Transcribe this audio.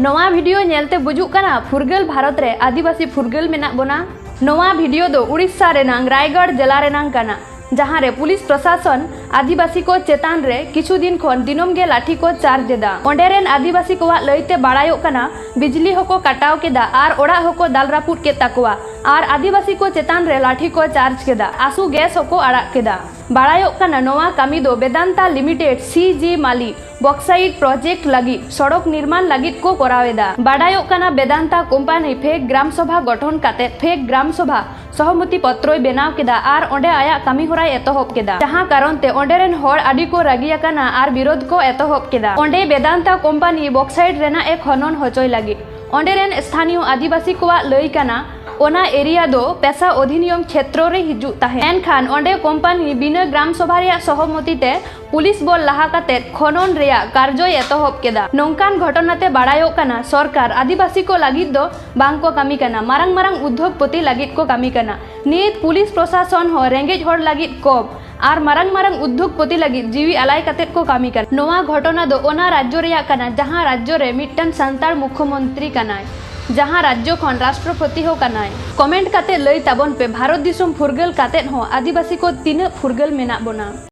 नवा वीडियो नेलते बुजुक कना फुरगल भारत रे आदिवासी फुरगल मेना बोना। नवा वीडियो दो उड़ीसा रेनांग रायगढ़ जिला रेनांग कना, जहाँ रे पुलिस प्रशासन आदिवासी को चेतान रे किछु दिन खन दिनम गे लाठी को चार्ज देदा। ओंडेरेन आदिवासी को लईते बाड़ायोग कना बिजली होको काटाव केदा आर ओड़ा होको दाल रापुट के तकवा आर आदिवासी को चेतान रे लाठी को चार्ज केदा, आसु गैस होको आड़ाग केदा। बाड़ायोग कना नवा कामी दो वेदांता लिमिटेड सीजी माली बॉक्साइट प्रोजेक्ट लगी सड़क निर्माण लगी को करावेदा। बाड़ायोग कना वेदांता कंपनी फेक ग्राम सभा गठन काते फेक ग्राम सभा सहमति पत्रोय बेनाव केदा आर ओंडे आया कामी होराय एतहब केदा, जहां कारण ते ओंडेरेन होड़ आडी को रागिया कना आर विरोध को एतहब केदा। ओंडे वेदांता कंपनी बॉक्साइट रेना एक खनन होचोय लगी। ओंडेरेन स्थानीय आदिवासी को लई कना ओना एरिया दो पैसा अधिनियम क्षेत्र रे हिजु ताहे, एनखान ओंडे कंपनी बिना ग्राम सभा रे सहमति ते पुलिस बल लाहा काते खनन रेया कार्य एतहब केदा। नोंकान घटनाते बाड़ायोग कना सरकार आदिवासी को लागिद दो बांग को कामी कना, मारंग मारंग उद्योगपति लागिद को कामी कना। नित पुलिस प्रशासन हो रेंगेज होड़ लागिद कब आर मारंग मारंग उद्योगपति लागिद जीवी आलाय काते को कामी कना। नोवा घटना दो ओना राज्य रेया कना जहां राज्य रे मिट्टन सांतार मुख्यमंत्री कनाय, जहां राज्य खन राष्ट्रपति हो कनाय। कमेंट काते लई ताबन पे भारत दिसम फुरगल काते हो आदिवासी को तीन फुरगल मेना बोना।